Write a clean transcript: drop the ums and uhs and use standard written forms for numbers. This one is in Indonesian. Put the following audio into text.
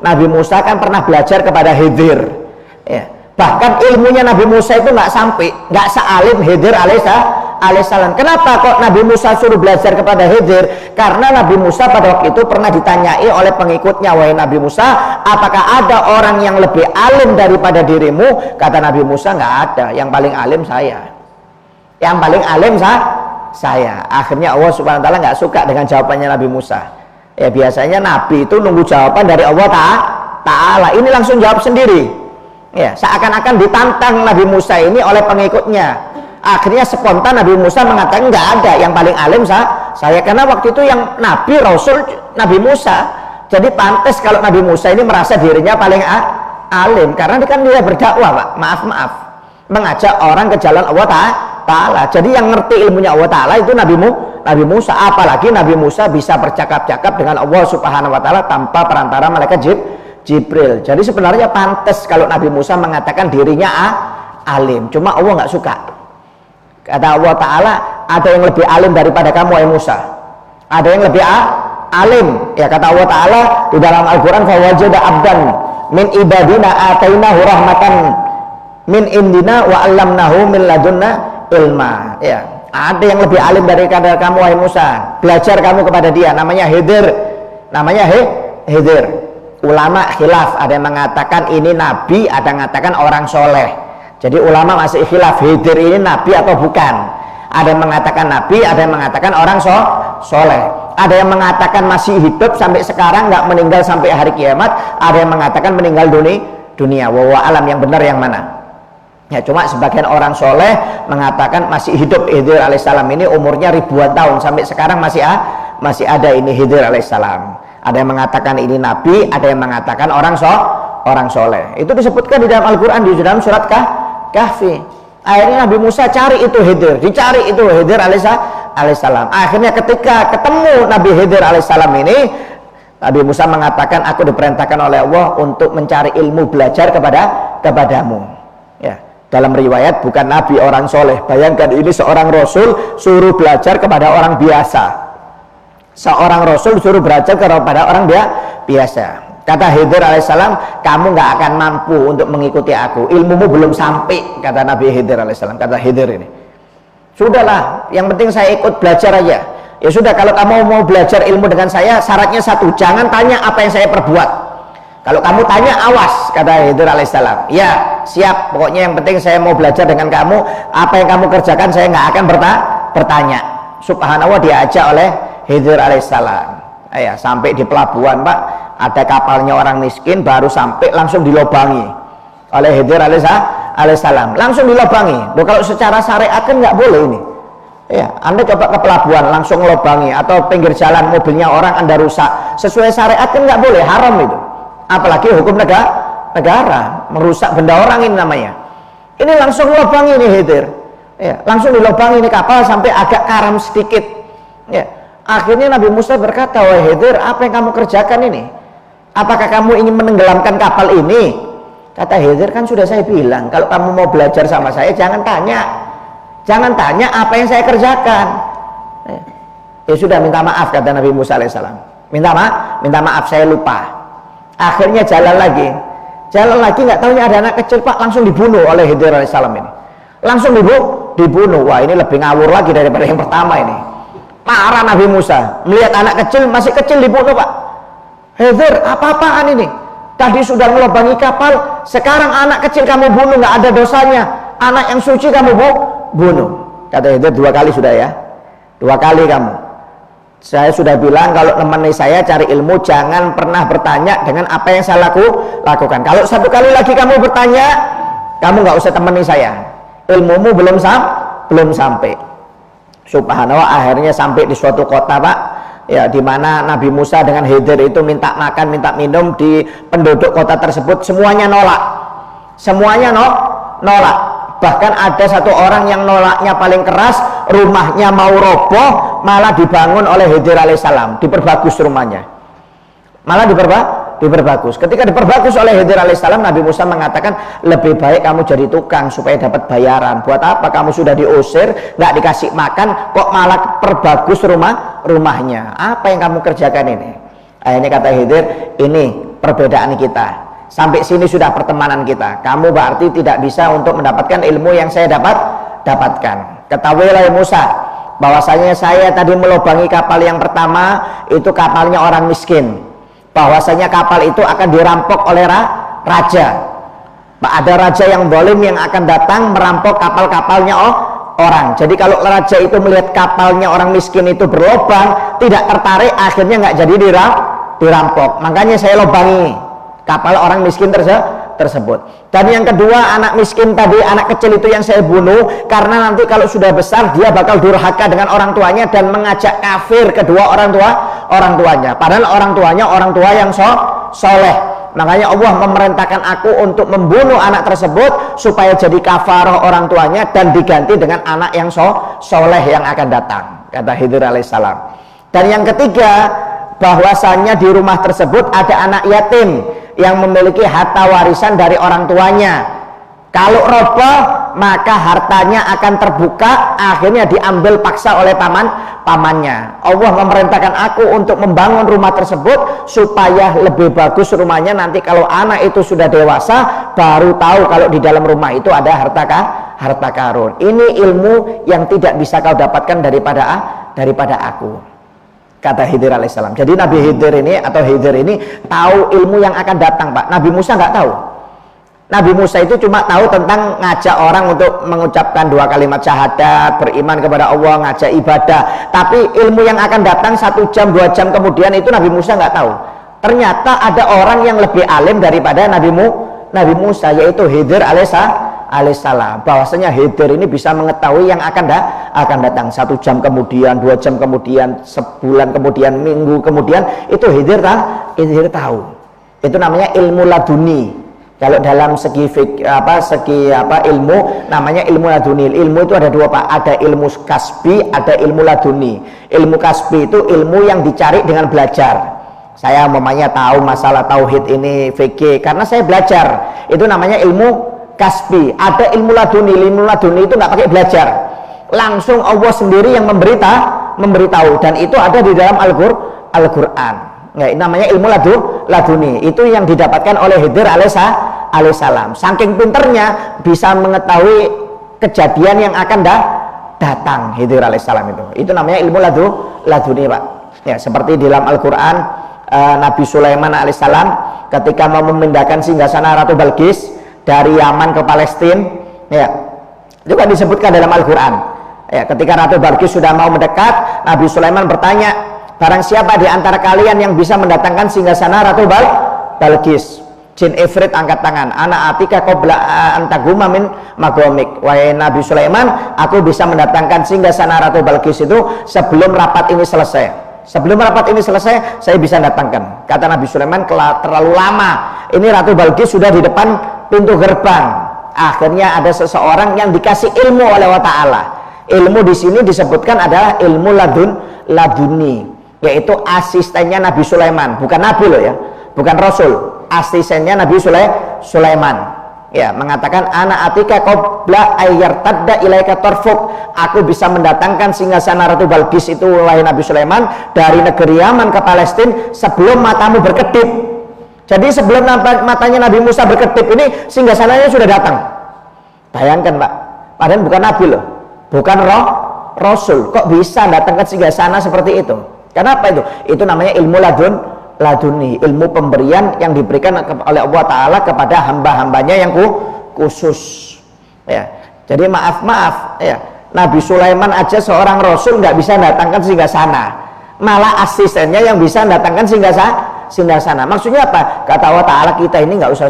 Nabi Musa kan pernah belajar kepada Khidir, ya. Bahkan ilmunya Nabi Musa itu nggak sampai, nggak sealim Khidir alaihissalam. Kenapa kok Nabi Musa suruh belajar kepada Khidir? Karena Nabi Musa pada waktu itu pernah ditanyai oleh pengikutnya, wahai Nabi Musa, apakah ada orang yang lebih alim daripada dirimu? Kata Nabi Musa, nggak ada, yang paling alim saya. Yang paling alim saya. Akhirnya Allah Subhanahu wa taala nggak suka dengan jawabannya Nabi Musa. Ya biasanya Nabi itu nunggu jawaban dari Allah Ta'ala. Ini langsung jawab sendiri. Ya, seakan-akan ditantang Nabi Musa ini oleh pengikutnya. Akhirnya spontan Nabi Musa mengatakan nggak ada, yang paling alim saya. Karena waktu itu yang Nabi Rasul Nabi Musa. Jadi pantas kalau Nabi Musa ini merasa dirinya paling alim, karena dia kan dia berdakwah, Pak. Maaf, mengajak orang ke jalan Allah Ta'ala. Jadi yang ngerti ilmunya Allah Ta'ala itu Nabi Musa. Apalagi Nabi Musa bisa bercakap-cakap dengan Allah Subhanahu wa Ta'ala tanpa perantara malaikat Jibril. Jadi sebenarnya pantas kalau Nabi Musa mengatakan dirinya alim. Cuma Allah nggak suka. Kata Allah Ta'ala, ada yang lebih alim daripada kamu, wahai Musa. Ada yang lebih alim. Ya, kata Allah Ta'ala di dalam Al-Quran, fawajada abdan min ibadina atainahu rahmatan min indina wa 'allamnahu min ladunna ilma. Ya, ada yang lebih alim daripada kamu, wahai Musa. Belajar kamu kepada dia, namanya Khidir. Namanya Khidir. Ulama khilaf, ada yang mengatakan ini nabi, ada yang mengatakan orang soleh. Jadi ulama masih khilaf, Khidir ini nabi atau bukan. Ada yang mengatakan nabi, ada yang mengatakan orang soleh. Ada yang mengatakan masih hidup sampai sekarang, nggak meninggal sampai hari kiamat. Ada yang mengatakan meninggal dunia. Wallahu alam, yang benar yang mana? Ya, cuma sebagian orang soleh mengatakan masih hidup Khidir alaihissalam ini, umurnya ribuan tahun sampai sekarang masih ada ini Khidir alaihissalam. Ada yang mengatakan ini nabi, ada yang mengatakan orang soleh. Itu disebutkan di dalam Al-Quran, di dalam surat Kahfi. Akhirnya Nabi Musa cari itu Khidir, dicari itu Khidir alaihissalam. Akhirnya ketika ketemu Nabi Khidir alaihissalam ini, Nabi Musa mengatakan, aku diperintahkan oleh Allah untuk mencari ilmu, belajar kepadamu. Ya, dalam riwayat bukan nabi, orang soleh. Bayangkan ini seorang rasul suruh belajar kepada orang biasa. Seorang rasul suruh belajar kepada orang biasa. Kata Khidir alaihissalam, kamu nggak akan mampu untuk mengikuti aku, ilmumu belum sampai, kata Nabi Khidir alaihissalam. Kata Khidir ini, sudahlah, yang penting saya ikut belajar aja. Ya sudah, kalau kamu mau belajar ilmu dengan saya, syaratnya satu, jangan tanya apa yang saya perbuat. Kalau kamu tanya, awas, kata Khidir alaihissalam. Ya siap, pokoknya yang penting saya mau belajar dengan kamu, apa yang kamu kerjakan saya nggak akan bertanya. Subhanallah, diajak oleh Khidir alaihissalam. Ya, sampai di pelabuhan, Pak, ada kapalnya orang miskin, baru sampai langsung dilobangi oleh Khidir alaihissalam. Langsung dilobangi. Loh, kalau secara syariat kan nggak boleh ini. Ya, Anda coba ke pelabuhan langsung lobangi, atau pinggir jalan mobilnya orang Anda rusak, sesuai syariat kan nggak boleh, haram itu. Apalagi hukum negara merusak benda orang ini namanya. Ini langsung lobangi ini Khidir. Ya, langsung dilobangi ini kapal sampai agak karam sedikit. Ya. Akhirnya Nabi Musa berkata, wahai Khidir, apa yang kamu kerjakan ini? Apakah kamu ingin menenggelamkan kapal ini? Kata Khidir, kan sudah saya bilang, kalau kamu mau belajar sama saya, jangan tanya apa yang saya kerjakan. Ya sudah, minta maaf, kata Nabi Musa alaihissalam. Minta maaf, saya lupa. Akhirnya jalan lagi, nggak tahunya ada anak kecil, Pak, langsung dibunuh oleh Khidir alaihissalam ini. Langsung dibunuh. Wah, ini lebih ngawur lagi daripada yang pertama ini. Marah Nabi Musa, melihat anak kecil, masih kecil dibunuh, Pak. Khidir, apa-apaan ini? Tadi sudah melobangi kapal, sekarang anak kecil kamu bunuh, nggak ada dosanya. Anak yang suci kamu bunuh. Kata Khidir, 2 kali sudah ya. 2 kali kamu. Saya sudah bilang kalau nemani saya cari ilmu, jangan pernah bertanya dengan apa yang saya lakukan. Kalau 1 kali lagi kamu bertanya, kamu nggak usah temani saya. Ilmumu belum sampai. Subhanallah, akhirnya sampai di suatu kota, Pak, ya, di mana Nabi Musa dengan Khidir itu minta makan, minta minum. Di penduduk kota tersebut semuanya nolak. Bahkan ada satu orang yang nolaknya paling keras, rumahnya mau roboh, malah dibangun oleh Khidir alaihissalam, diperbagus rumahnya, malah diperbagus. Ketika diperbagus oleh Khidir alaihissalam, Nabi Musa mengatakan, lebih baik kamu jadi tukang supaya dapat bayaran. Buat apa kamu sudah diusir, nggak dikasih makan, kok malah perbagus rumahnya? Apa yang kamu kerjakan ini? Akhirnya kata Khidir, ini perbedaan kita. Sampai sini sudah pertemanan kita. Kamu berarti tidak bisa untuk mendapatkan ilmu yang saya dapatkan. Ketahuilah Musa, bahwasanya saya tadi melubangi kapal yang pertama, itu kapalnya orang miskin. Bahwasanya kapal itu akan dirampok oleh raja. Ada raja yang zalim yang akan datang merampok kapal-kapalnya orang. Jadi kalau raja itu melihat kapalnya orang miskin itu berlobang, tidak tertarik, akhirnya nggak jadi dirampok. Makanya saya lobangi kapal orang miskin tersebut. Dan yang kedua, anak miskin tadi, anak kecil itu yang saya bunuh, karena nanti kalau sudah besar dia bakal durhaka dengan orang tuanya dan mengajak kafir kedua orang tuanya. Padahal orang tuanya orang tua yang soleh. Makanya Allah memerintahkan aku untuk membunuh anak tersebut supaya jadi kafarah orang tuanya dan diganti dengan anak yang soleh yang akan datang, kata Khidir alaihissalam. Dan yang ketiga, bahwasannya di rumah tersebut ada anak yatim yang memiliki harta warisan dari orang tuanya. Kalau roboh, maka hartanya akan terbuka, akhirnya diambil paksa oleh pamannya. Allah memerintahkan aku untuk membangun rumah tersebut supaya lebih bagus rumahnya. Nanti kalau anak itu sudah dewasa, baru tahu kalau di dalam rumah itu ada harta karun. Ini ilmu yang tidak bisa kau dapatkan daripada aku, kata Khidir alaihissalam. Jadi Nabi Khidir ini tahu ilmu yang akan datang, Pak. Nabi Musa nggak tahu. Nabi Musa itu cuma tahu tentang ngajak orang untuk mengucapkan 2 kalimat syahadat, beriman kepada Allah, ngajak ibadah. Tapi ilmu yang akan datang 1 jam, 2 jam kemudian itu Nabi Musa nggak tahu. Ternyata ada orang yang lebih alim daripada Nabi Musa, yaitu Khidir alaihissalam. Bahwasanya Khidir ini bisa mengetahui yang akan datang 1 jam kemudian, 2 jam kemudian, sebulan kemudian, minggu kemudian, itu Khidir tahu. Itu namanya ilmu laduni. Kalau dalam segi ilmu namanya ilmu laduni. Ilmu itu ada 2, Pak. Ada ilmu kasbi, ada ilmu laduni. Ilmu kasbi itu ilmu yang dicari dengan belajar. Saya umpamanya tahu masalah tauhid ini fikih karena saya belajar. Itu namanya ilmu kasbi. Ada ilmu laduni. Ilmu laduni itu nggak pakai belajar. Langsung Allah sendiri yang memberitahu, dan itu ada di dalam Al-Qur'an. Nah, namanya ilmu laduni. Itu yang didapatkan oleh Khidir alaihissalam. Saking pinternya bisa mengetahui kejadian yang akan datang. Khidir alaihissalam itu namanya ilmu laduni, Pak. Ya, seperti di dalam Al-Qur'an, Nabi Sulaiman alaihissalam ketika mau memindahkan singgasana Ratu Balqis dari Yaman ke Palestina, ya, itu kan disebutkan dalam Al-Qur'an. Ya, ketika Ratu Balqis sudah mau mendekat, Nabi Sulaiman bertanya, barang siapa di antara kalian yang bisa mendatangkan singgasana Ratu Balqis? Jin Ifrit angkat tangan. Ana atika qabla antaguma min magomik. Wahai Nabi Sulaiman, aku bisa mendatangkan singgasana Ratu Balqis itu sebelum rapat ini selesai. Sebelum rapat ini selesai, saya bisa datangkan. Kata Nabi Sulaiman, terlalu lama. Ini Ratu Balqis sudah di depan pintu gerbang. Akhirnya ada seseorang yang dikasih ilmu oleh Allah Ta'ala. Ilmu di sini disebutkan adalah ilmu laduni, yaitu asistennya Nabi Sulaiman, bukan Nabi loh ya, bukan Rasul, asistennya Nabi Sulaiman. Ya, mengatakan ana atika qabla ayyartadda ilaika tarfuk. Aku bisa mendatangkan singgasana Ratu Balqis itu, wahai Nabi Sulaiman, dari negeri Yaman ke Palestina sebelum matamu berkedip. Jadi sebelum matanya Nabi Musa berkedip ini singgasananya sudah datang. Bayangkan, Pak. Padahal bukan Nabi loh, bukan Rasul, kok bisa datangkan singgasana seperti itu? Kenapa itu? Itu namanya ilmu laduni, ilmu pemberian yang diberikan oleh Allah Ta'ala kepada hamba-hambanya yang khusus. Ya, jadi maaf ya, Nabi Sulaiman aja seorang Rasul nggak bisa datangkan singgasana, malah asistennya yang bisa datangkan singgasana. Maksudnya apa? Kata Allah Ta'ala, kita ini nggak usah